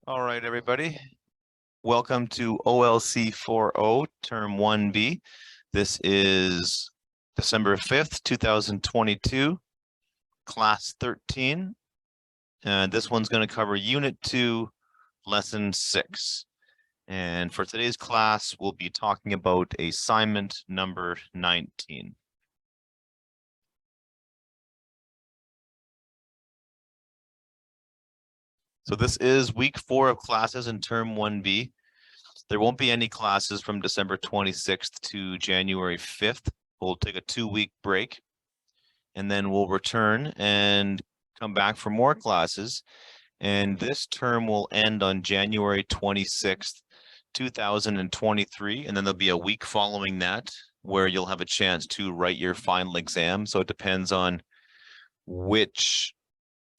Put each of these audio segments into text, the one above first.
All right, everybody. Welcome to OLC4O, Term 1B. This is December 5th, 2022, Class 13. And this one's going to cover Unit 2, Lesson 6. And for today's class, we'll be talking about assignment number 19. So this is week 4 of classes in Term 1B. There won't be any classes from December 26th to January 5th. We'll take a 2-week break, and then we'll return and come back for more classes. And this term will end on January 26th, 2023. And then there'll be a week following that where you'll have a chance to write your final exam. So it depends on which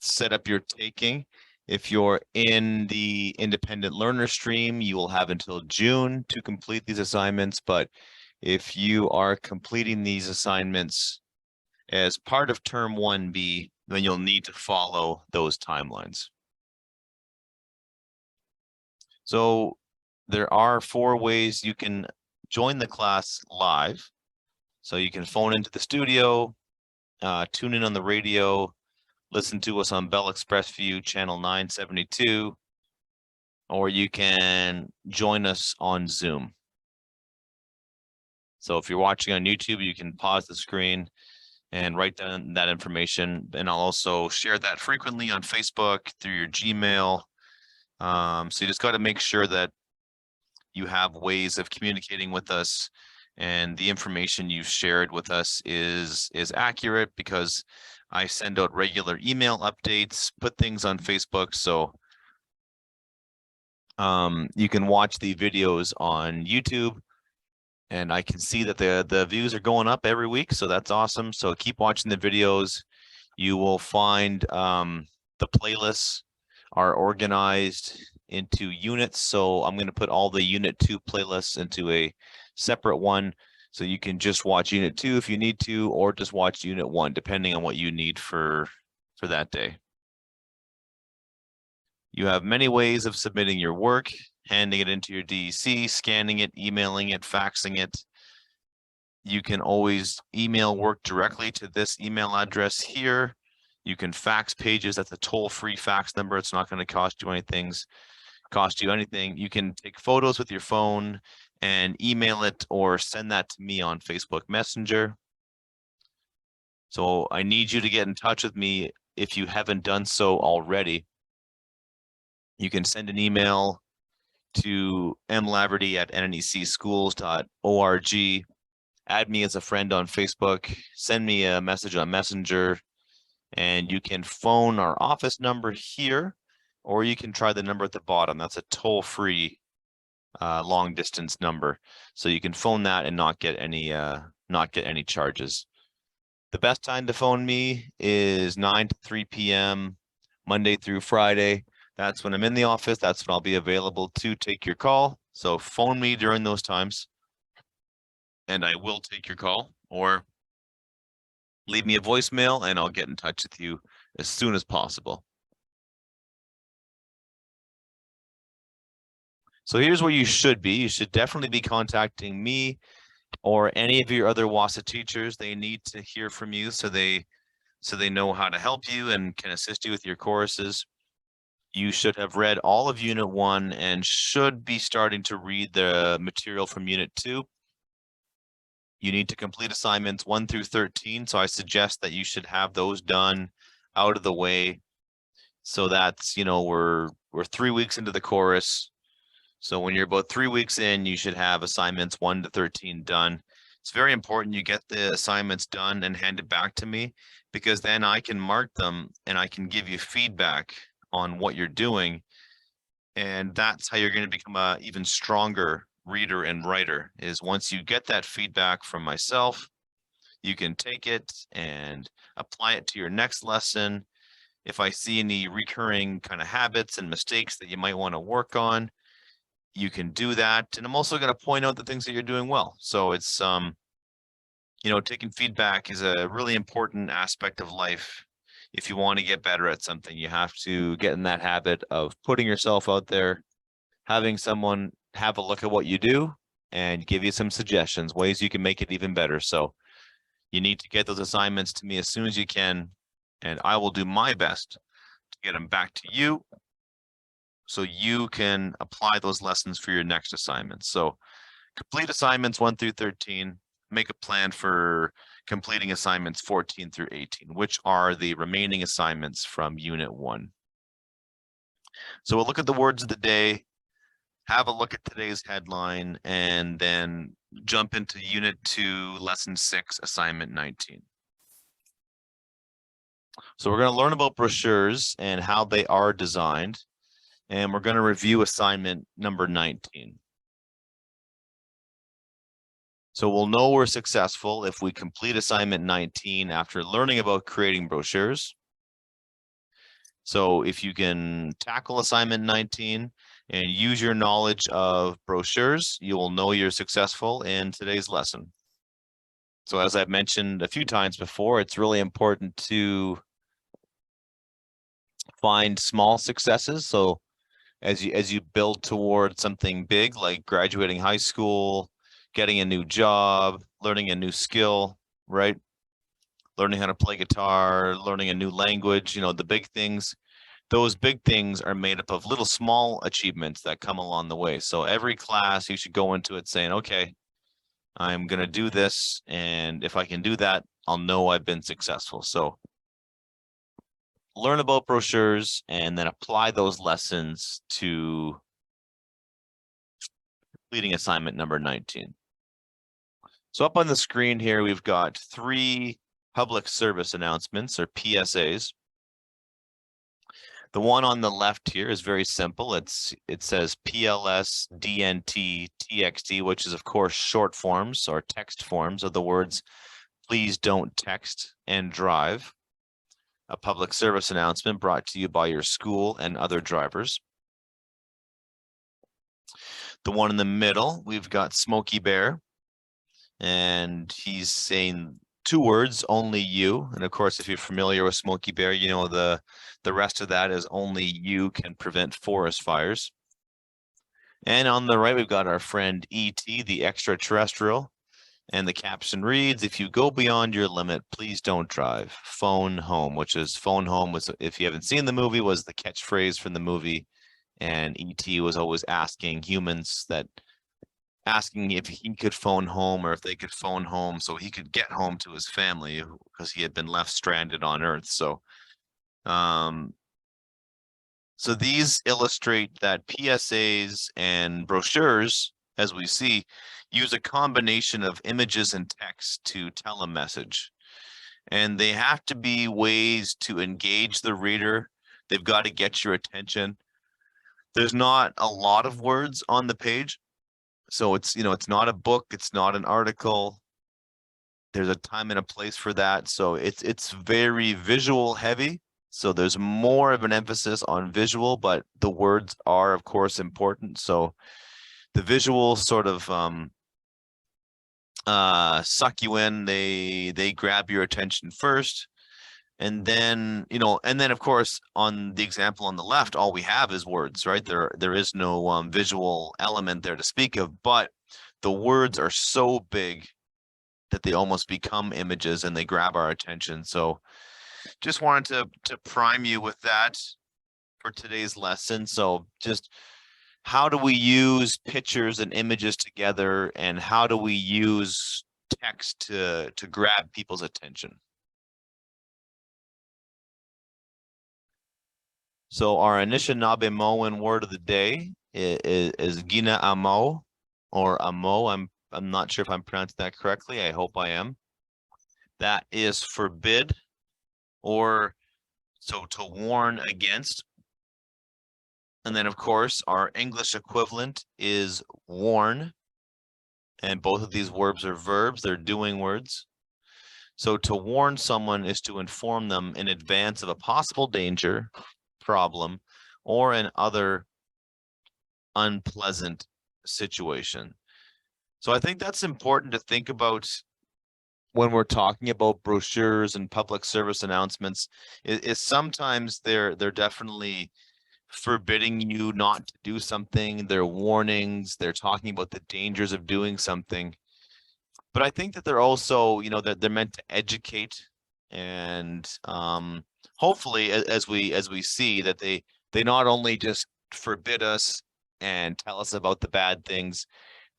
setup you're taking. If you're in the independent learner stream, you will have until June to complete these assignments. But if you are completing these assignments as part of Term 1B, then you'll need to follow those timelines. So there are 4 ways you can join the class live. So you can phone into the studio, tune in on the radio, listen to us on Bell ExpressVu channel 972, or you can join us on Zoom. So if you're watching on YouTube, you can pause the screen and write down that information. And I'll also share that frequently on Facebook through your Gmail. So you just got to make sure that you have ways of communicating with us and the information you've shared with us is accurate, because I send out regular email updates, put things on Facebook. So you can watch the videos on YouTube, and I can see that the views are going up every week. So that's awesome. So keep watching the videos. You will find the playlists are organized into units. So I'm going to put all the Unit 2 playlists into a separate one. So you can just watch Unit 2 if you need to, or just watch Unit 1, depending on what you need for that day. You have many ways of submitting your work: handing it into your DEC, scanning it, emailing it, faxing it. You can always email work directly to this email address here. You can fax pages. That's a toll-free fax number. It's not going to cost you anything. You can take photos with your phone and email it, or send that to me on Facebook Messenger. So I need you to get in touch with me if you haven't done so already. You can send an email to mlaverty@nnecschools.org. Add me as a friend on Facebook. Send me a message on Messenger. And you can phone our office number here, or you can try the number at the bottom. That's a toll-free long distance number. So you can phone that and not get any charges. The best time to phone me is 9 to 3 p.m. Monday through Friday. That's when I'm in the office. That's when I'll be available to take your call. So phone me during those times, and I will take your call, or leave me a voicemail and I'll get in touch with you as soon as possible. So here's where you should be. You should definitely be contacting me or any of your other WASA teachers. They need to hear from you so they know how to help you and can assist you with your courses. You should have read all of Unit 1 and should be starting to read the material from Unit 2. You need to complete assignments 1 through 13. So I suggest that you should have those done out of the way. So that's, we're 3 weeks into the course. So when you're about 3 weeks in, you should have assignments 1 to 13 done. It's very important you get the assignments done and hand it back to me, because then I can mark them and I can give you feedback on what you're doing. And that's how you're going to become an even stronger reader and writer, is once you get that feedback from myself, you can take it and apply it to your next lesson. If I see any recurring kind of habits and mistakes that you might want to work on, you can do that. And I'm also going to point out the things that you're doing well. So it's, taking feedback is a really important aspect of life. if you want to get better at something, you have to get in that habit of putting yourself out there, having someone have a look at what you do and give you some suggestions, ways you can make it even better. So you need to get those assignments to me as soon as you can, and I will do my best to get them back to you so you can apply those lessons for your next assignment. So complete assignments 1 through 13, make a plan for completing assignments 14 through 18, which are the remaining assignments from Unit 1. So we'll look at the words of the day, have a look at today's headline, and then jump into Unit 2, Lesson 6, Assignment 19. So we're going to learn about brochures and how they are designed, and we're going to review assignment number 19. So we'll know we're successful if we complete assignment 19 after learning about creating brochures. So if you can tackle assignment 19 and use your knowledge of brochures, you will know you're successful in today's lesson. So as I've mentioned a few times before, it's really important to find small successes. So as you build towards something big, like graduating high school, getting a new job, learning a new skill, right? Learning how to play guitar, learning a new language, you know, the big things, those big things are made up of little small achievements that come along the way. So every class you should go into it saying, okay, I'm going to do this. And if I can do that, I'll know I've been successful. So learn about brochures and then apply those lessons to completing assignment number 19. So up on the screen here, we've got 3 public service announcements, or PSAs. The one on the left here is very simple. It says PLS, DNT, TXT, which is of course short forms or text forms of the words, please don't text and drive. A public service announcement brought to you by your school and other drivers. The one in the middle, we've got Smokey Bear, and he's saying 2 words, only you. And of course, if you're familiar with Smokey Bear, you know the rest of that is only you can prevent forest fires. And on the right, we've got our friend E.T., the extraterrestrial. And the caption reads, if you go beyond your limit, please don't drive. Phone home, which is phone home was, if you haven't seen the movie, was the catchphrase from the movie. And E.T. was always asking humans asking if he could phone home or if they could phone home so he could get home to his family because he had been left stranded on Earth. So, so these illustrate that PSAs and brochures, as we see, use a combination of images and text to tell a message. And they have to be ways to engage the reader. They've got to get your attention. There's not a lot of words on the page. So it's, you know, it's not a book, it's not an article. There's a time and a place for that. So it's very visual heavy. So there's more of an emphasis on visual, but the words are of course important. So the visuals sort of suck you in, they grab your attention first. And then, you know, and then of course, on the example on the left, all we have is words, right? There is no visual element there to speak of, but the words are so big that they almost become images and they grab our attention. So just wanted to prime you with that for today's lesson. So just how do we use pictures and images together, and how do we use text to grab people's attention? So our Anishinaabe word of the day is Gina Amo, or Amo. I'm not sure if I'm pronouncing that correctly. I hope I am. That is forbid, or so to warn against. And then of course our English equivalent is warn. And both of these verbs are verbs, they're doing words. So to warn someone is to inform them in advance of a possible danger, problem, or an other unpleasant situation. So I think that's important to think about when we're talking about brochures and public service announcements is sometimes they're definitely forbidding you not to do something. They're warnings. They're talking about the dangers of doing something. But I think that they're also, you know, that they're meant to educate, and hopefully as we see that they not only just forbid us and tell us about the bad things,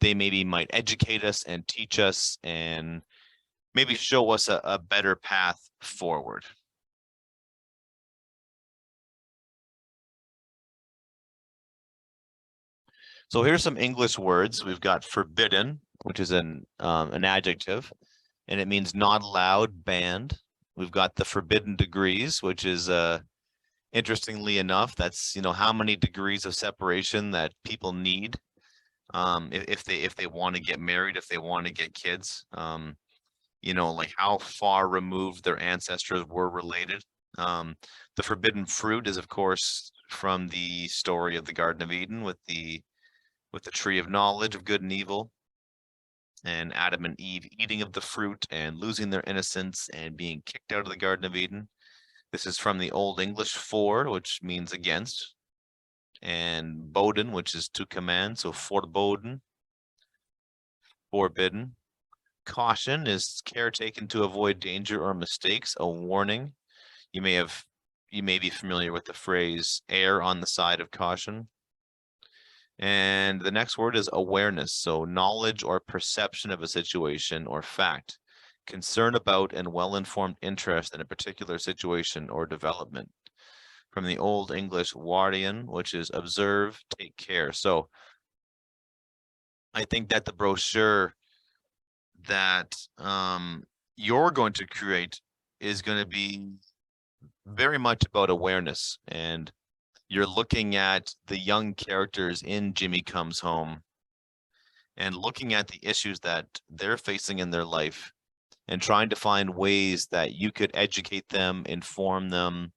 they maybe might educate us and teach us and maybe show us a better path forward. So here's some English words. We've got forbidden, which is an adjective, and it means not allowed, banned. We've got the forbidden degrees, which is interestingly enough, that's, you know, how many degrees of separation that people need if they want to get married, if they want to get kids, you know, like how far removed their ancestors were related. The forbidden fruit is, of course, from the story of the Garden of Eden with the tree of knowledge of good and evil, and Adam and Eve eating of the fruit and losing their innocence and being kicked out of the Garden of Eden. This is from the Old English for, which means against, and boden, which is to command, so forboden, forbidden. Caution is care taken to avoid danger or mistakes, a warning. You may be familiar with the phrase err on the side of caution. And the next word is awareness, so knowledge or perception of a situation or fact, concern about and well-informed interest in a particular situation or development. From the Old English wardian, which is observe, take care. So I think that the brochure that you're going to create is going to be very much about awareness, and you're looking at the young characters in Jimmy Comes Home and looking at the issues that they're facing in their life and trying to find ways that you could educate them, inform them,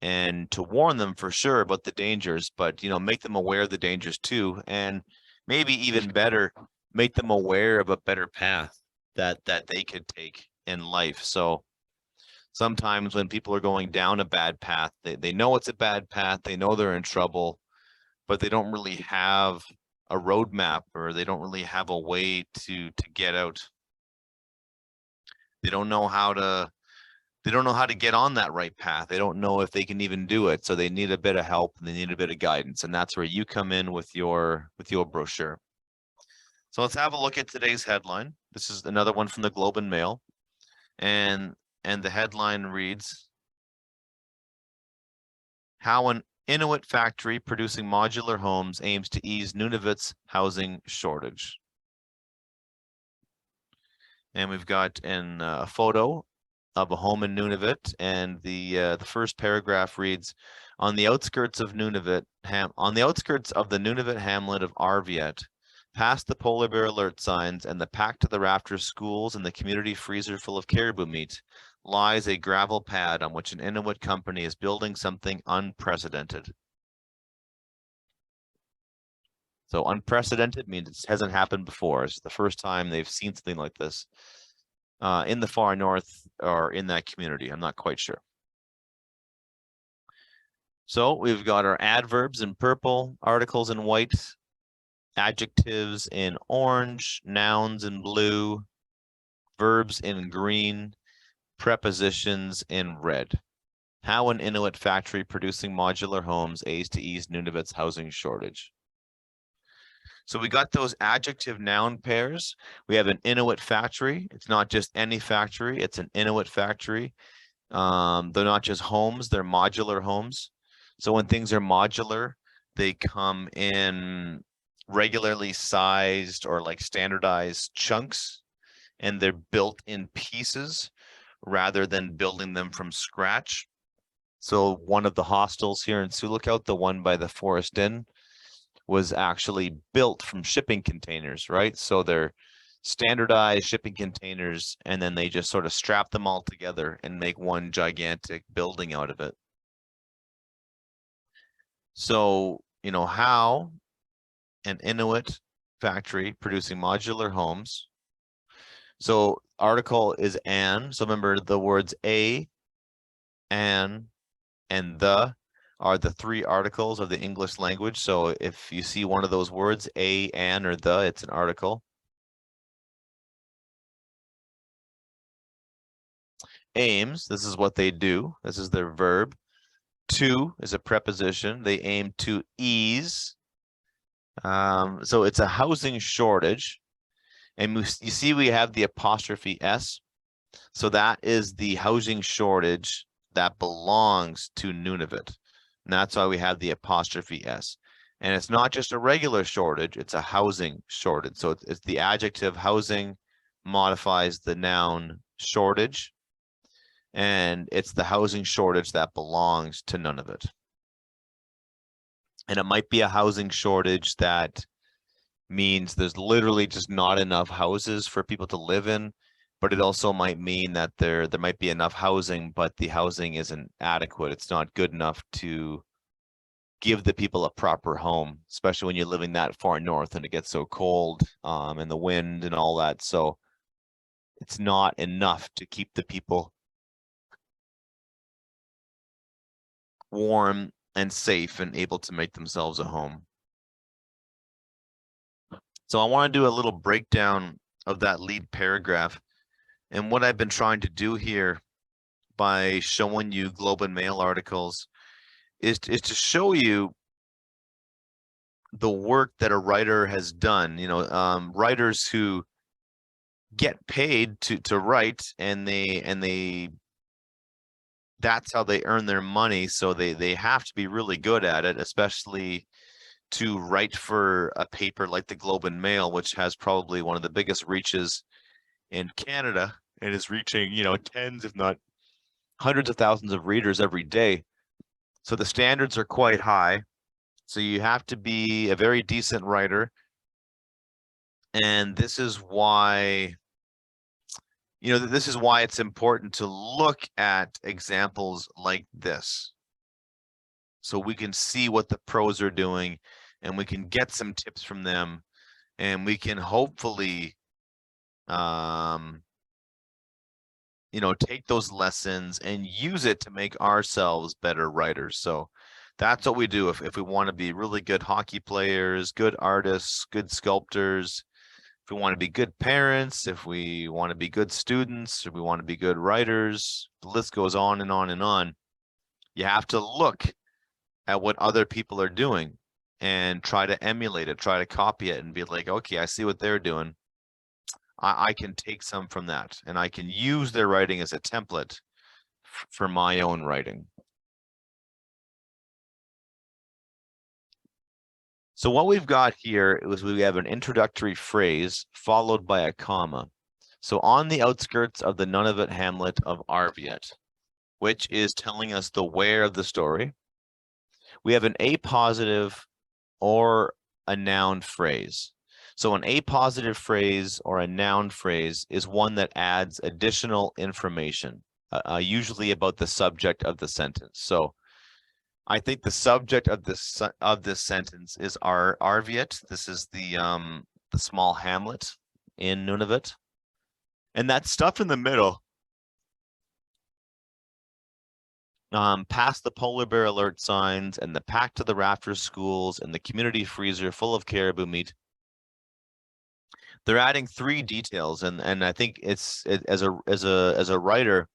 and to warn them for sure about the dangers, but, you know, make them aware of the dangers too, and maybe even better, make them aware of a better path that they could take in life. So sometimes when people are going down a bad path, they know it's a bad path, they know they're in trouble, but they don't really have a roadmap, or they don't really have a way to get out. They don't know how to get on that right path. They don't know if they can even do it. So they need a bit of help and they need a bit of guidance. And that's where you come in with your brochure. So let's have a look at today's headline. This is another one from the Globe and Mail. And the headline reads, how an Inuit factory producing modular homes aims to ease Nunavut's housing shortage. And we've got a photo of a home in Nunavut, and the first paragraph reads, on the outskirts of the Nunavut hamlet of Arviet, past the polar bear alert signs and the packed to the rafters schools and the community freezer full of caribou meat, lies a gravel pad on which an Inuit company is building something unprecedented. So unprecedented means it hasn't happened before. It's the first time they've seen something like this in the far north or in that community. I'm not quite sure. So we've got our adverbs in purple, articles in white, adjectives in orange, nouns in blue, verbs in green, prepositions in red. How an Inuit factory producing modular homes aids to ease Nunavut's housing shortage. So we got those adjective noun pairs. We have an Inuit factory. It's not just any factory, it's an Inuit factory. They're not just homes, they're modular homes. So when things are modular, they come in regularly sized or like standardized chunks, and they're built in pieces rather than building them from scratch. So one of the hostels here in Sioux Lookout, the one by the Forest Inn, was actually built from shipping containers, right? So they're standardized shipping containers, and then they just sort of strap them all together and make one gigantic building out of it. So, you know, how an Inuit factory producing modular homes. So article is an. So remember the words a, an, and the are the three articles of the English language. So if you see one of those words, a, an, or the, it's an article. Aims, this is what they do. This is their verb. To is a preposition. They aim to ease. So it's a housing shortage. And you see we have the apostrophe S. So that is the housing shortage that belongs to Nunavut. And that's why we have the apostrophe S. And it's not just a regular shortage, it's a housing shortage. So it's the adjective housing modifies the noun shortage. And it's the housing shortage that belongs to Nunavut. And it might be a housing shortage that means there's literally just not enough houses for people to live in, but it also might mean that there might be enough housing, but the housing isn't adequate. It's not good enough to give the people a proper home, especially when you're living that far north and it gets so cold, and the wind and all that. So it's not enough to keep the people warm and safe and able to make themselves a home. So I want to do a little breakdown of that lead paragraph. And what I've been trying to do here by showing you Globe and Mail articles is to show you the work that a writer has done. You know, writers who get paid to write, and that's how they earn their money. So they have to be really good at it, especially to write for a paper like the Globe and Mail, which has probably one of the biggest reaches in Canada. It is reaching, you know, tens, if not hundreds of thousands of readers every day. So the standards are quite high. So you have to be a very decent writer. And this is why, you know, this is why it's important to look at examples like this, so we can see what the pros are doing and we can get some tips from them, and we can hopefully, you know, take those lessons and use it to make ourselves better writers. So that's what we do if we want to be really good hockey players, good artists, good sculptors, if we want to be good parents, if we want to be good students, if we want to be good writers, the list goes on and on and on. You have to look at what other people are doing and try to emulate it, try to copy it, and be like, okay, I see what they're doing. I can take some from that, and I can use their writing as a template for my own writing. So what we've got here is we have an introductory phrase followed by a comma. So on the outskirts of the Nunavut hamlet of Arviet, which is telling us the where of the story, we have an apositive or a noun phrase. So an apositive phrase or a noun phrase is one that adds additional information, usually about the subject of the sentence. So I think the subject of this sentence is Arviet. This is the small hamlet in Nunavut, and that stuff in the middle, past the polar bear alert signs and the pack to the rafters schools and the community freezer full of caribou meat. They're adding three details, and I think as a writer,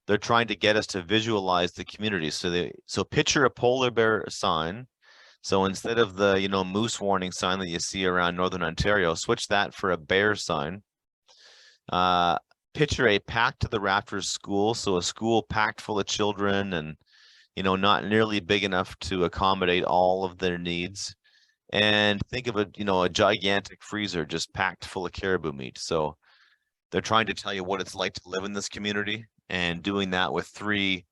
they're trying to get us to visualize the community. So picture a polar bear sign. So instead of the, you know, moose warning sign that you see around Northern Ontario, switch that for a bear sign. Picture a packed to the rafters school. So a school packed full of children and, you know, not nearly big enough to accommodate all of their needs. And think of a gigantic freezer just packed full of caribou meat. So they're trying to tell you what it's like to live in this community, and doing that with three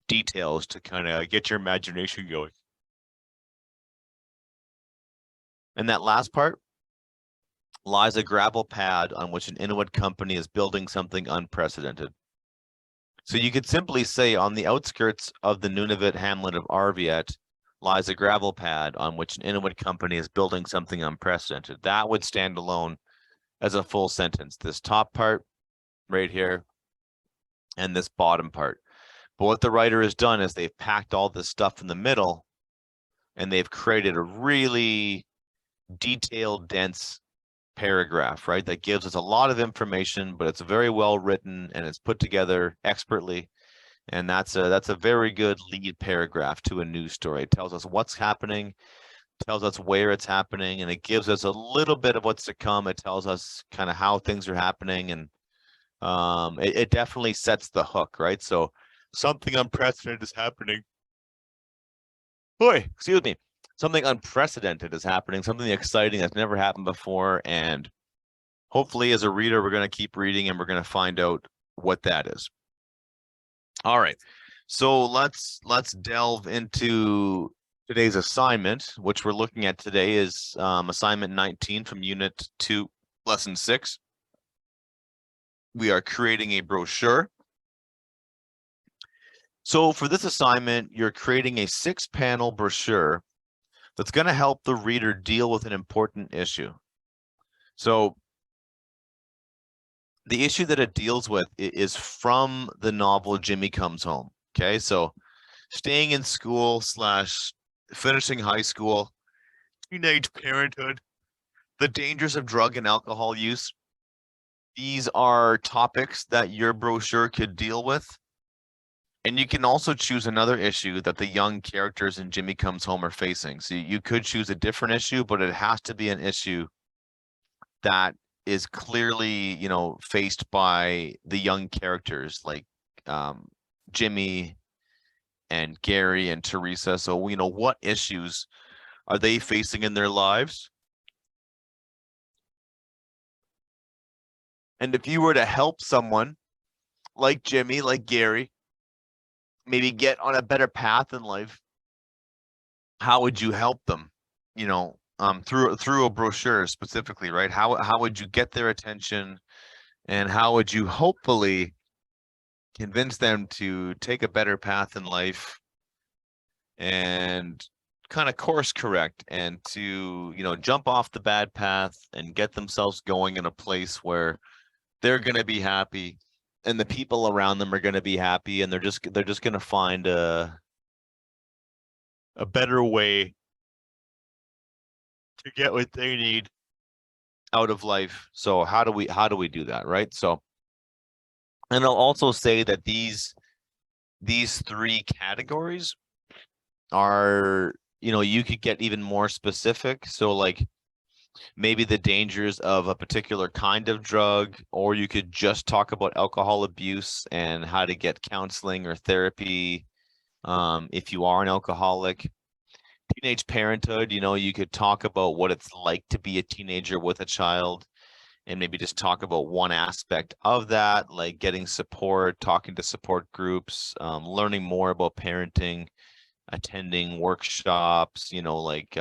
details to kind of get your imagination going. And that last part, lies a gravel pad on which an Inuit company is building something unprecedented. So you could simply say, on the outskirts of the Nunavut hamlet of Arviet lies a gravel pad on which an Inuit company is building something unprecedented. That would stand alone as a full sentence. This top part right here, and this bottom part. But what the writer has done is they've packed all this stuff in the middle, and they've created a really detailed, dense paragraph, right? That gives us a lot of information, but it's very well written and it's put together expertly. And that's a very good lead paragraph to a news story. It tells us what's happening, tells us where it's happening, and it gives us a little bit of what's to come. It tells us kind of how things are happening, and it definitely sets the hook, right? So something unprecedented is happening. Boy, excuse me. Something unprecedented is happening, something exciting that's never happened before, and hopefully as a reader, we're going to keep reading and we're going to find out what that is. All right, so let's delve into today's assignment, which we're looking at today is assignment 19 from Unit 2, Lesson 6. We are creating a brochure. So for this assignment, you're creating a 6-panel brochure that's going to help the reader deal with an important issue. So the issue that it deals with is from the novel Jimmy Comes Home. Okay, so staying in school / finishing high school, teenage parenthood, the dangers of drug and alcohol use. These are topics that your brochure could deal with. And you can also choose another issue that the young characters in Jimmy Comes Home are facing. So you could choose a different issue, but it has to be an issue that is clearly, you know, faced by the young characters like Jimmy and Gary and Teresa. So, you know, what issues are they facing in their lives? And if you were to help someone like Jimmy, like Gary, maybe get on a better path in life, how would you help them? You know, through a brochure specifically, right? How would you get their attention, and how would you hopefully convince them to take a better path in life and kind of course correct and to, you know, jump off the bad path and get themselves going in a place where they're going to be happy and the people around them are going to be happy, and they're just going to find a better way to get what they need out of life. So how do we do that, right? So, and I'll also say that these 3 categories are, you know, you could get even more specific. So like maybe the dangers of a particular kind of drug, or you could just talk about alcohol abuse and how to get counseling or therapy if you are an alcoholic. Teenage parenthood, you know, you could talk about what it's like to be a teenager with a child, and maybe just talk about one aspect of that, like getting support, talking to support groups, learning more about parenting, attending workshops, you know, like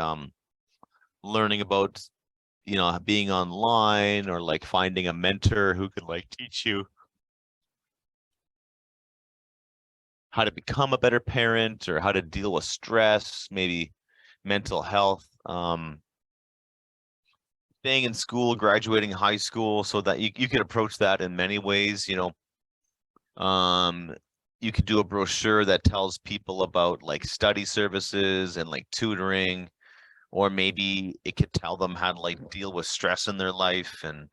learning about, you know, being online, or like finding a mentor who could like teach you how to become a better parent, or how to deal with stress, maybe mental health, staying in school, graduating high school. So that you could approach that in many ways, you know. You could do a brochure that tells people about like study services and like tutoring, or maybe it could tell them how to like deal with stress in their life and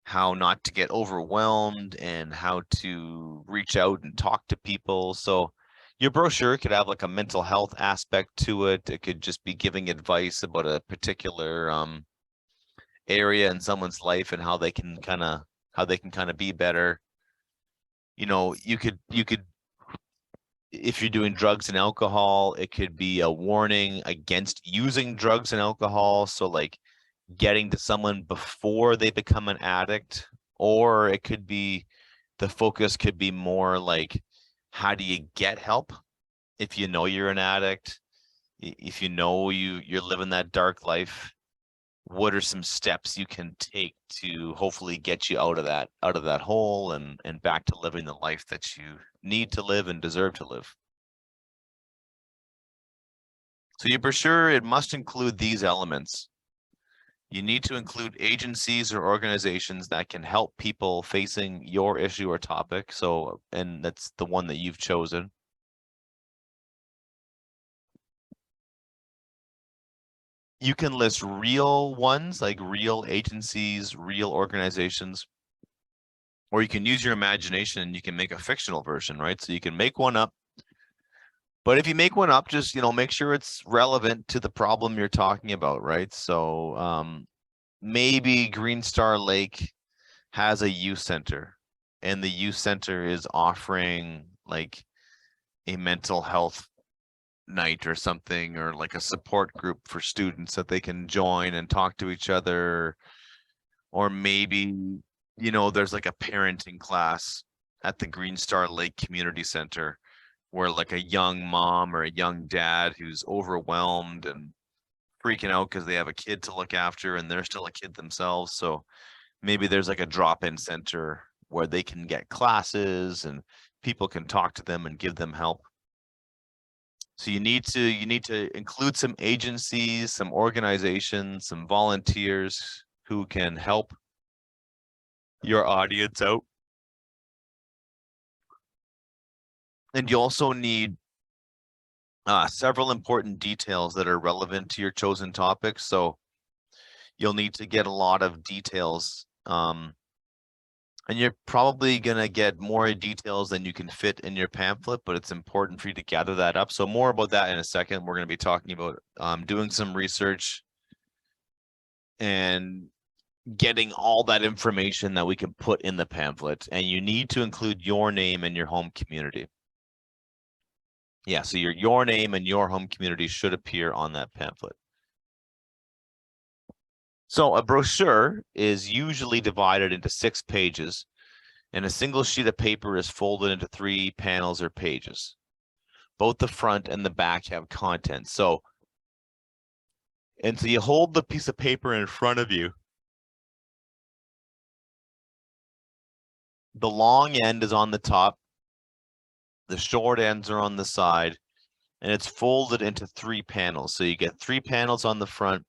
how not to get overwhelmed and how to reach out and talk to people. So your brochure could have like a mental health aspect to it. It could just be giving advice about a particular area in someone's life and how they can kind of be better. You know, you could if you're doing drugs and alcohol, it could be a warning against using drugs and alcohol. So like getting to someone before they become an addict, or it could be, the focus could be more like, how do you get help if you know you're an addict, if you know you're living that dark life? What are some steps you can take to hopefully get you out of that hole and back to living the life that you need to live and deserve to live? So your brochure, it must include these elements. You need to include agencies or organizations that can help people facing your issue or topic. So, and that's the one that you've chosen. You can list real ones, like real agencies, real organizations, or you can use your imagination and you can make a fictional version, right? So you can make one up. But if you make one up, just, make sure it's relevant to the problem you're talking about, right? So maybe Green Star Lake has a youth center, and the youth center is offering like a mental health night or something, or like a support group for students that they can join and talk to each other. Or maybe, there's like a parenting class at the Green Star Lake Community Center where like a young mom or a young dad who's overwhelmed and freaking out because they have a kid to look after and they're still a kid themselves. So maybe there's like a drop-in center where they can get classes and people can talk to them and give them help. So you need to include some agencies, some organizations, some volunteers who can help your audience out. And you also need several important details that are relevant to your chosen topic. So you'll need to get a lot of details. And you're probably going to get more details than you can fit in your pamphlet, but it's important for you to gather that up. So more about that in a second. We're going to be talking about doing some research and getting all that information that we can put in the pamphlet. And you need to include your name and your home community. Yeah, so your name and your home community should appear on that pamphlet. So a brochure is usually divided into 6 pages, and a single sheet of paper is folded into 3 panels or pages. Both the front and the back have content. So you hold the piece of paper in front of you. The long end is on the top. The short ends are on the side, and it's folded into 3 panels. So you get 3 panels on the front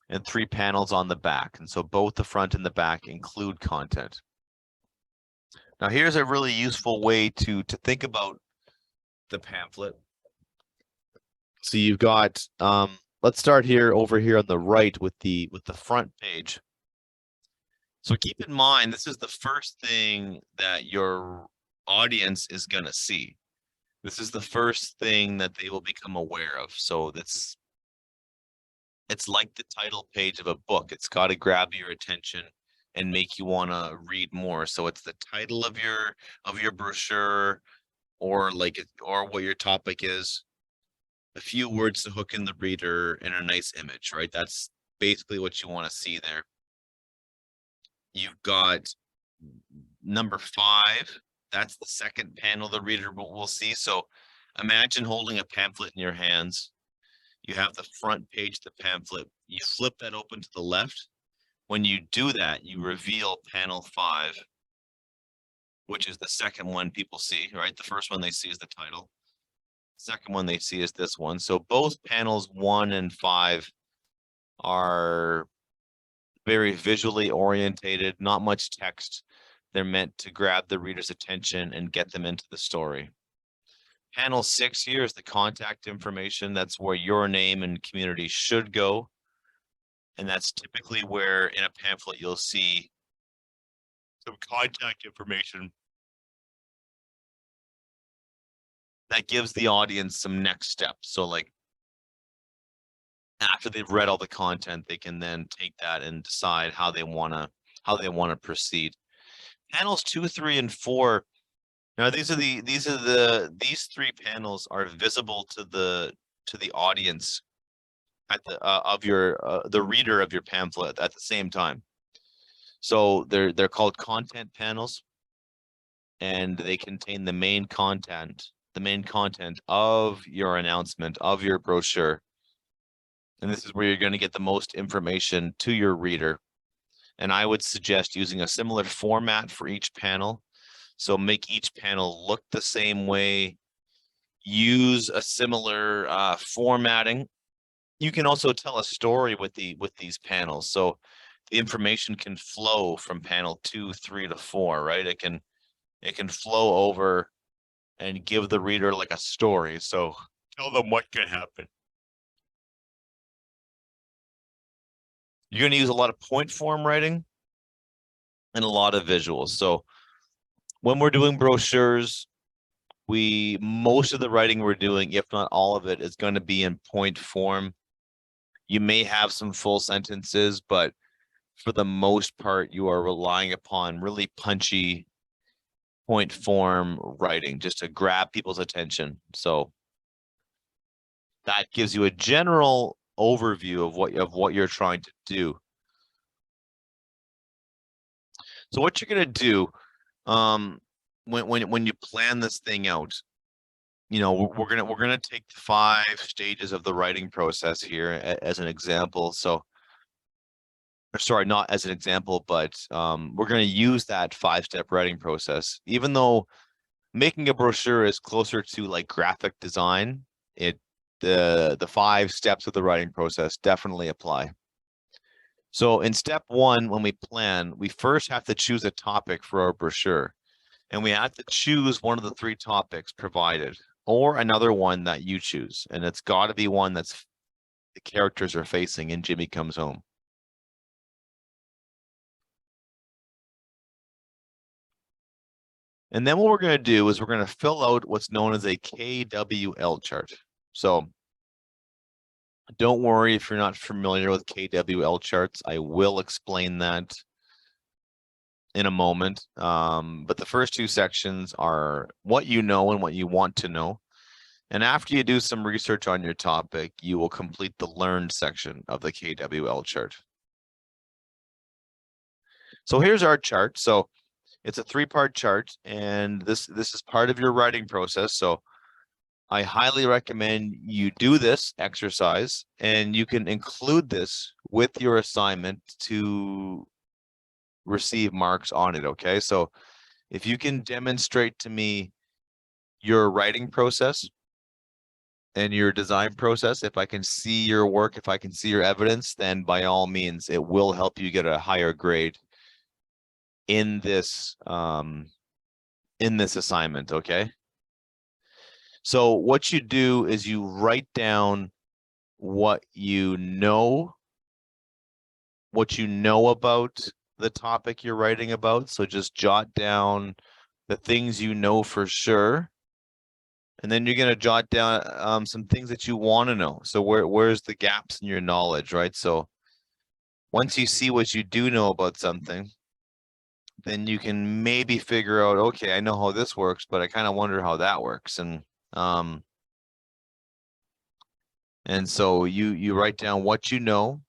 and 3 panels on the back. And so both the front and the back include content. Now here's a really useful way to think about the pamphlet. So you've got, let's start over here on the right with the front page. So keep in mind, this is the first thing that your audience is going to see. This is the first thing that they will become aware of. So it's like the title page of a book. It's got to grab your attention and make you want to read more. So it's the title of your brochure, or what your topic is, a few words to hook in the reader, and a nice image, right? That's basically what you want to see there. You've got number 5. That's the second panel the reader will see. So imagine holding a pamphlet in your hands. You have the front page of the pamphlet. You flip that open to the left. When you do that, you reveal panel 5, which is the second one people see, right? The first one they see is the title. Second one they see is this one. So both panels 1 and 5 are very visually orientated, not much text. They're meant to grab the reader's attention and get them into the story. Panel 6 here is the contact information. That's where your name and community should go. And that's typically where in a pamphlet you'll see some contact information that gives the audience some next steps. So like after they've read all the content, they can then take that and decide how they want to proceed. Panels 2, 3, and 4. Now these 3 panels are visible to the audience at the reader of your pamphlet at the same time. So they're called content panels, and they contain the main content of your announcement, of your brochure. And this is where you're going to get the most information to your reader. And I would suggest using a similar format for each panel. So make each panel look the same way. Use a similar formatting. you can also tell a story with these panels. So the information can flow from panel 2, 3 to 4, right? It can flow over and give the reader like a story. So tell them what can happen. You're going to use a lot of point form writing and a lot of visuals. So when we're doing brochures, most of the writing we're doing, if not all of it, is going to be in point form. You may have some full sentences, but for the most part, you are relying upon really punchy point form writing just to grab people's attention. So that gives you a general overview of what you're trying to do. So what you're going to do when you plan this thing out, you know, we're gonna take the 5 stages of the writing process here as an example. So, or sorry, not as an example, but we're gonna use that 5-step writing process. Even though making a brochure is closer to like graphic design, the 5 steps of the writing process definitely apply. So in step 1, when we plan, we first have to choose a topic for our brochure. And we have to choose one of the 3 topics provided, or another one that you choose. And it's got to be one that's the characters are facing in Jimmy Comes Home. And then what we're going to do is we're going to fill out what's known as a KWL chart. So don't worry if you're not familiar with KWL charts. I will explain that in a moment. But the first 2 sections are what you know and what you want to know. And after you do some research on your topic, you will complete the learned section of the KWL chart. So here's our chart. So it's a 3-part chart, and this is part of your writing process. So I highly recommend you do this exercise, and you can include this with your assignment to receive marks on it. Okay, so if you can demonstrate to me your writing process and your design process, if I can see your work, if I can see your evidence, then by all means, it will help you get a higher grade in this assignment. Okay, so what you do is you write down what you know about the topic you're writing about. So just jot down the things you know for sure. And then you're going to jot down some things that you want to know. So where's the gaps in your knowledge, right? So once you see what you do know about something, then you can maybe figure out, okay, I know how this works, but I kind of wonder how that works. And so you write down what you know,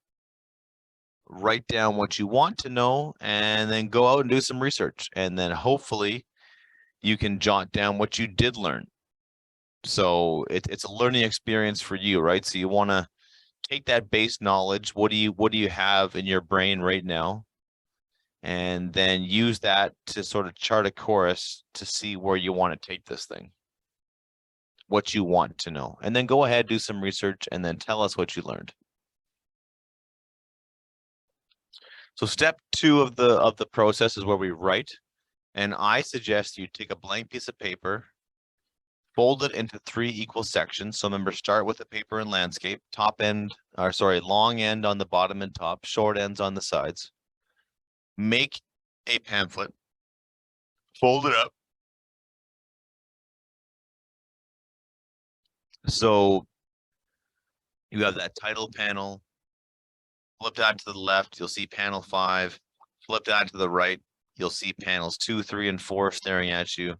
write down what you want to know, and then go out and do some research. And then hopefully you can jot down what you did learn. So it's a learning experience for you, right? So you want to take that base knowledge. What do you have in your brain right now? And then use that to sort of chart a course to see where you want to take this thing, what you want to know. And then go ahead, do some research, and then tell us what you learned. So step 2 of the process is where we write. And I suggest you take a blank piece of paper, fold it into 3 equal sections. So remember, start with the paper and landscape, long end on the bottom and top, short ends on the sides. Make a pamphlet, fold it up. So you have that title panel, flip that to the left, you'll see panel 5, flip that to the right, you'll see panels 2, 3, and 4 staring at you.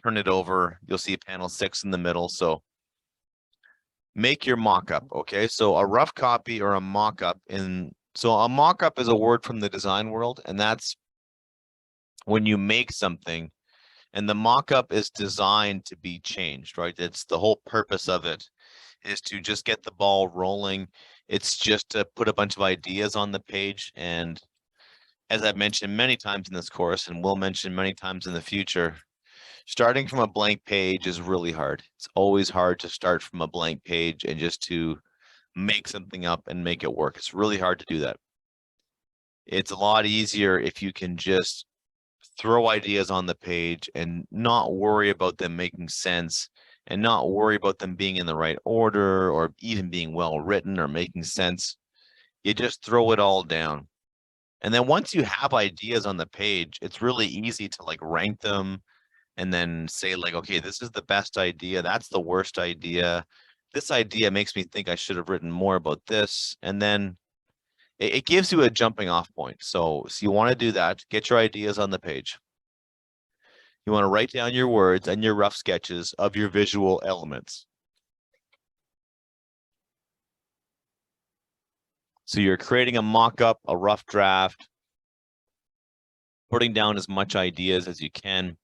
Turn it over, you'll see panel 6 in the middle. So make your mock-up, okay? So a rough copy or a mock-up so a mock-up is a word from the design world, and that's when you make something and the mock-up is designed to be changed, right? It's the whole purpose of it is to just get the ball rolling. It's just to put a bunch of ideas on the page. And as I've mentioned many times in this course, and will mention many times in the future, starting from a blank page is really hard. It's always hard to start from a blank page and just to make something up and make it work. It's really hard to do that. It's a lot easier if you can just throw ideas on the page and not worry about them making sense and not worry about them being in the right order or even being well written or making sense. You just throw it all down. And then once you have ideas on the page, it's really easy to like rank them and then say like, okay, this is the best idea. That's the worst idea. This idea makes me think I should have written more about this. And then it gives you a jumping off point. So you want to do that, get your ideas on the page. You want to write down your words and your rough sketches of your visual elements. So you're creating a mock-up, a rough draft, putting down as much ideas as you can.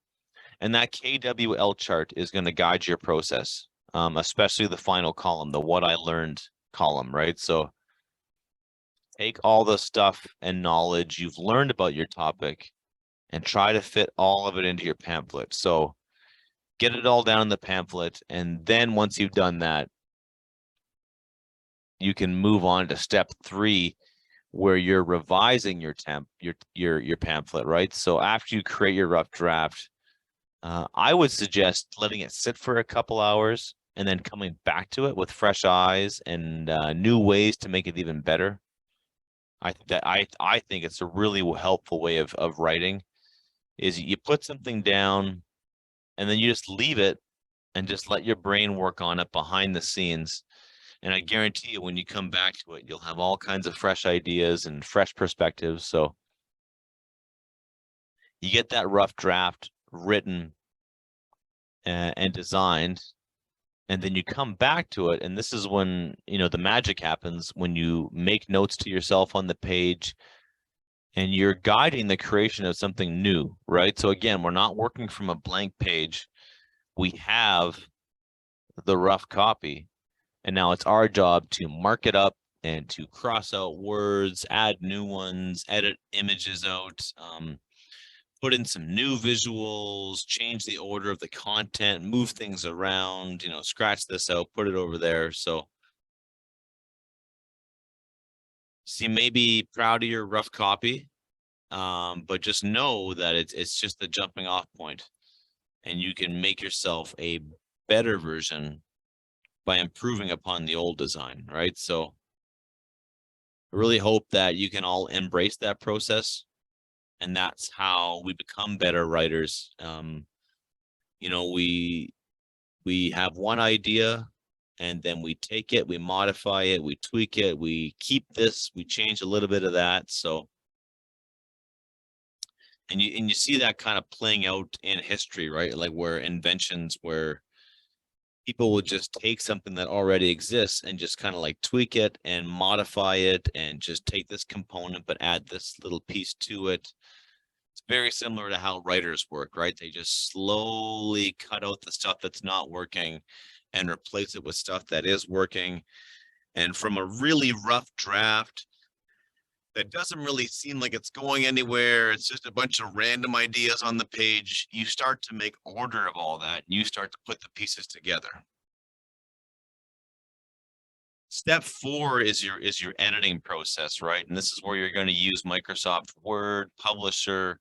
And that KWL chart is going to guide your process, especially the final column, the what I learned column, right? So take all the stuff and knowledge you've learned about your topic and try to fit all of it into your pamphlet. So get it all down in the pamphlet. And then once you've done that, you can move on to step 3, where you're revising your pamphlet, right? So after you create your rough draft, I would suggest letting it sit for a couple hours and then coming back to it with fresh eyes and new ways to make it even better. I think it's a really helpful way of writing, is you put something down and then you just leave it and just let your brain work on it behind the scenes. And I guarantee you, when you come back to it, you'll have all kinds of fresh ideas and fresh perspectives. So you get that rough draft written and designed, and then you come back to it. And this is when, the magic happens, when you make notes to yourself on the page and you're guiding the creation of something new, right? So again, we're not working from a blank page. We have the rough copy. And now it's our job to mark it up and to cross out words, add new ones, edit images out, put in some new visuals, change the order of the content, move things around, scratch this out, put it over there. So you may be proud of your rough copy, but just know that it's just the jumping off point, and you can make yourself a better version by improving upon the old design, right? So I really hope that you can all embrace that process, and that's how we become better writers. We have one idea, and then we take it, we modify it, we tweak it, we keep this, we change a little bit of that. So, and you see that kind of playing out in history, right? Like where inventions, where people will just take something that already exists and just kind of like tweak it and modify it and just take this component, but add this little piece to it. It's very similar to how writers work, right? They just slowly cut out the stuff that's not working and replace it with stuff that is working. And from a really rough draft that doesn't really seem like it's going anywhere, it's just a bunch of random ideas on the page, you start to make order of all that. And you start to put the pieces together. Step 4 is your editing process, right? And this is where you're going to use Microsoft Word, Publisher.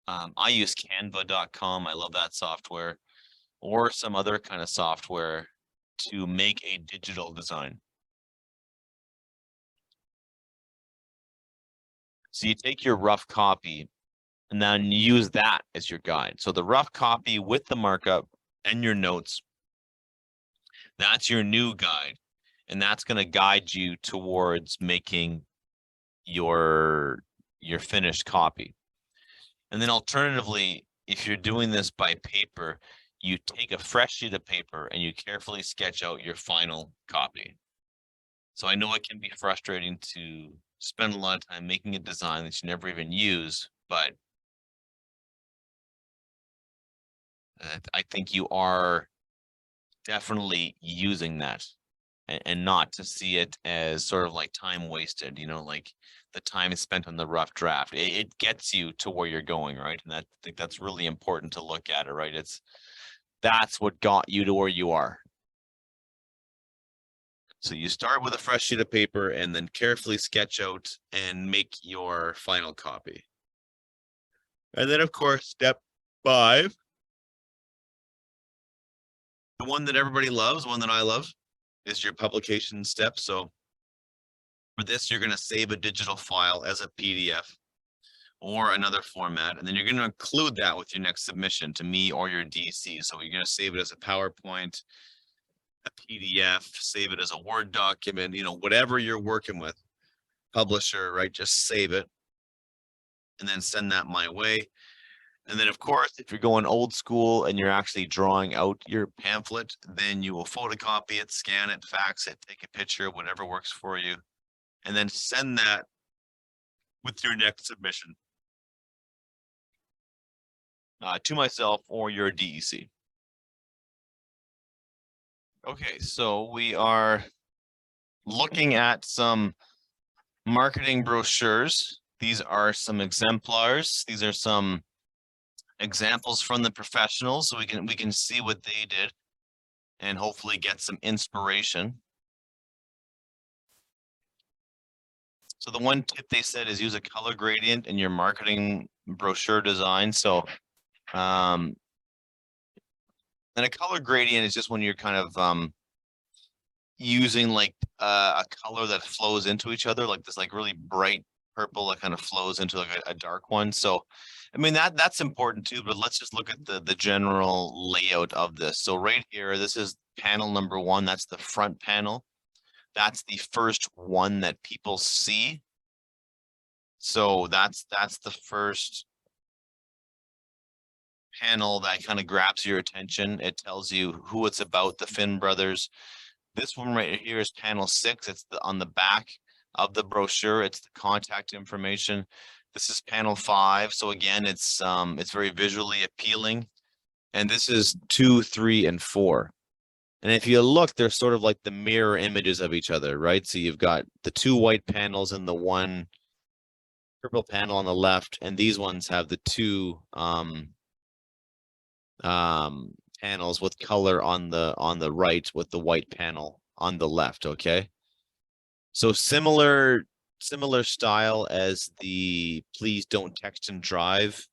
I use Canva.com. I love that software, or some other kind of software to make a digital design. So you take your rough copy and then use that as your guide. So the rough copy with the markup and your notes, that's your new guide. And that's going to guide you towards making your finished copy. And then alternatively, if you're doing this by paper, you take a fresh sheet of paper and you carefully sketch out your final copy. So I know it can be frustrating to spend a lot of time making a design that you never even use, but I think you are definitely using that, and not to see it as sort of like time wasted, like the time is spent on the rough draft. It gets you to where you're going, right? And I think that's really important to look at it, right? That's what got you to where you are. So you start with a fresh sheet of paper and then carefully sketch out and make your final copy. And then, of course, step 5, the one that everybody loves, one that I love, is your publication step. So for this, you're going to save a digital file as a PDF or another format, and then you're going to include that with your next submission to me or your DC. So you're going to save it as a PowerPoint, a PDF, save it as a Word document, whatever you're working with, publisher, right? Just save it and then send that my way. And then, of course, if you're going old school and you're actually drawing out your pamphlet, then you will photocopy it, scan it, fax it, take a picture, whatever works for you, and then send that with your next submission to myself or your DEC. Okay, so we are looking at some marketing brochures. These are some exemplars. These are some examples from the professionals, so we can see what they did and hopefully get some inspiration. So the one tip they said is use a color gradient in your marketing brochure design. So and a color gradient is just when you're kind of using like a color that flows into each other, like this like really bright purple that kind of flows into like a dark one. So I mean that's important too, but let's just look at the general layout of this. So right here, this is panel number 1. That's the front panel. That's the first one that people see. So that's the first panel that kind of grabs your attention. It tells you who it's about, the Finn brothers. This one right here is panel 6. It's on the back of the brochure. It's the contact information. This is panel 5. So again, it's very visually appealing. And this is 2, 3, and 4. And if you look, they're sort of like the mirror images of each other, right? So you've got the 2 white panels and the 1 purple panel on the left, and these ones have the 2 panels with color on the right with the white panel on the left. Okay, so similar style as the Please Don't Text and Drive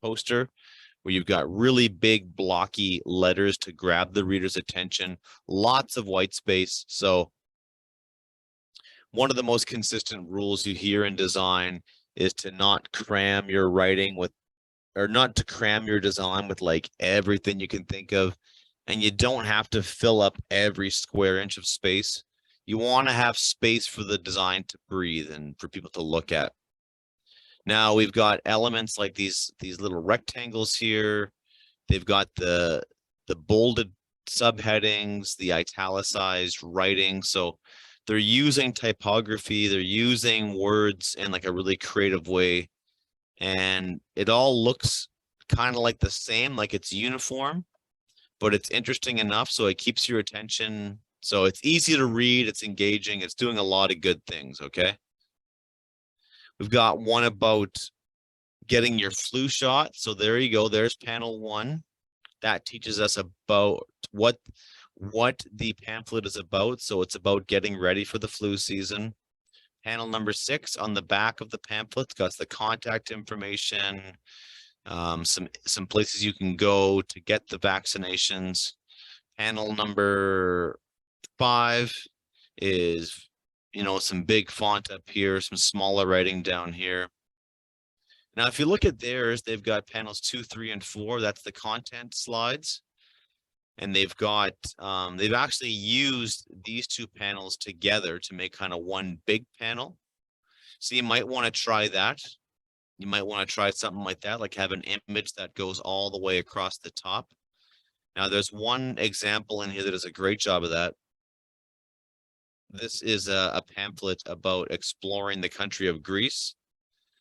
poster, where you've got really big blocky letters to grab the reader's attention, lots of white space. So one of the most consistent rules you hear in design is to not cram your writing with, or not to cram your design with like everything you can think of. And you don't have to fill up every square inch of space. You want to have space for the design to breathe and for people to look at. Now we've got elements like these little rectangles here. They've got the bolded subheadings, the italicized writing. So they're using typography, they're using words in like a really creative way. And it all looks kind of like the same, like it's uniform, but it's interesting enough so it keeps your attention. So it's easy to read, it's engaging, it's doing a lot of good things, okay? We've got one about getting your flu shot. So there you go, there's panel 1. That teaches us about what the pamphlet is about. So it's about getting ready for the flu season. Panel number 6 on the back of the pamphlet got the contact information, some places you can go to get the vaccinations. Panel number 5 is, some big font up here, some smaller writing down here. Now, if you look at theirs, they've got panels 2, 3, and 4. That's the content slides. And they've got, they've actually used these 2 panels together to make kind of one big panel. So you might want to try that. You might want to try something like that, like have an image that goes all the way across the top. Now, there's one example in here that does a great job of that. This is a pamphlet about exploring the country of Greece.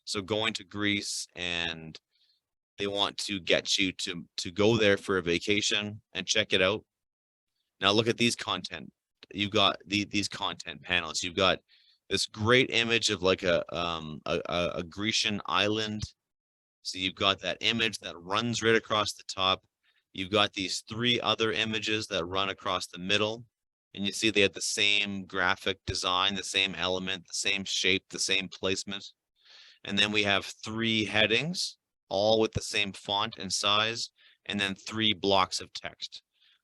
So going to Greece, and they want to get you to go there for a vacation and check it out. Now look at these content. You've got these content panels. You've got this great image of like a Grecian island. So you've got that image that runs right across the top. You've got these 3 other images that run across the middle. And you see they have the same graphic design, the same element, the same shape, the same placement. And then we have 3 headings, all with the same font and size, and then 3 blocks of text,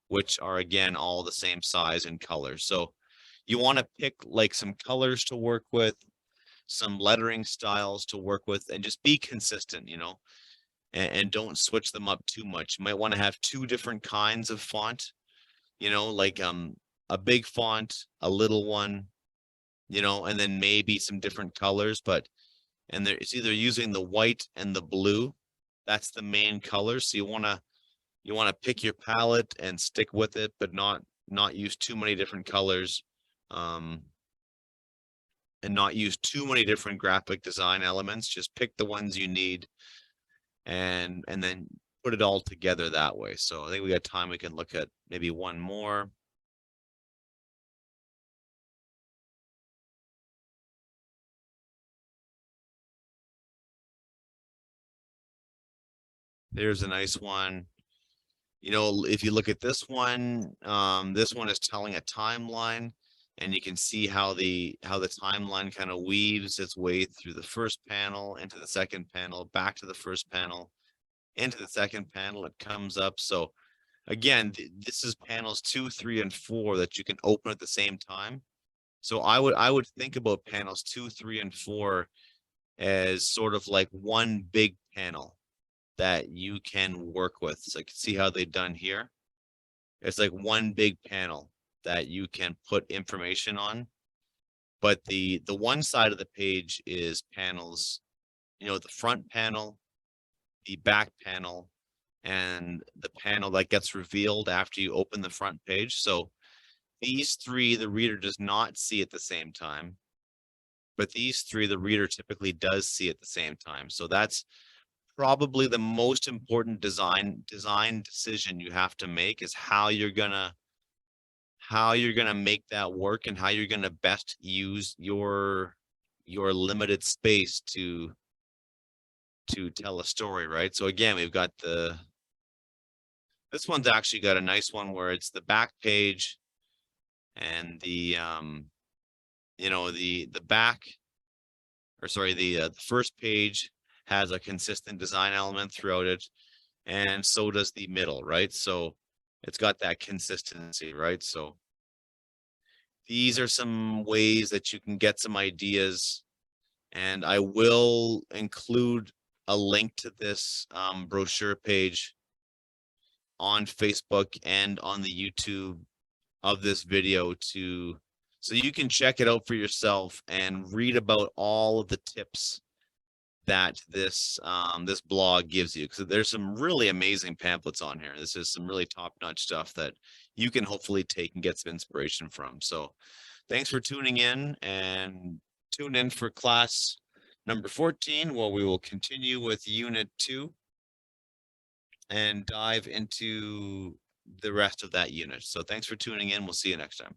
which are again all the same size and color. So you want to pick like some colors to work with, some lettering styles to work with, and just be consistent, and don't switch them up too much. You might want to have 2 different kinds of font, like a big font, a little one, and then maybe some different colors, and it's either using the white and the blue. That's the main color. So you want to pick your palette and stick with it, but not use too many different colors, and not use too many different graphic design elements. Just pick the ones you need and then put it all together that way. So I think we got time. We can look at maybe one more. There's a nice one. If you look at this one is telling a timeline, and you can see how the timeline kind of weaves its way through the first panel, into the second panel, back to the first panel, into the second panel. It comes up. So again, this is panels 2, 3, and 4 that you can open at the same time. So I would think about panels 2, 3, and 4 as sort of like one big panel that you can work with. So you can see how they've done here. It's like one big panel that you can put information on. But the one side of the page is panels, the front panel, the back panel, and the panel that gets revealed after you open the front page. So these 3, the reader does not see at the same time, but these 3, the reader typically does see at the same time. So that's probably the most important design decision you have to make, is how you're gonna make that work, and how you're gonna best use your limited space to tell a story, right? So again, we've got this one's actually got a nice one where it's the back page, and the back, or sorry, the first page has a consistent design element throughout it, and so does the middle, right? So it's got that consistency, right? So these are some ways that you can get some ideas, and I will include a link to this brochure page on Facebook and on the YouTube of this video, so you can check it out for yourself and read about all of the tips that this blog gives you, because there's some really amazing pamphlets on here. This is some really top-notch stuff that you can hopefully take and get some inspiration from. So thanks for tuning in, and tune in for class number 14, where we will continue with unit 2 and dive into the rest of that unit. So thanks for tuning in. We'll see you next time.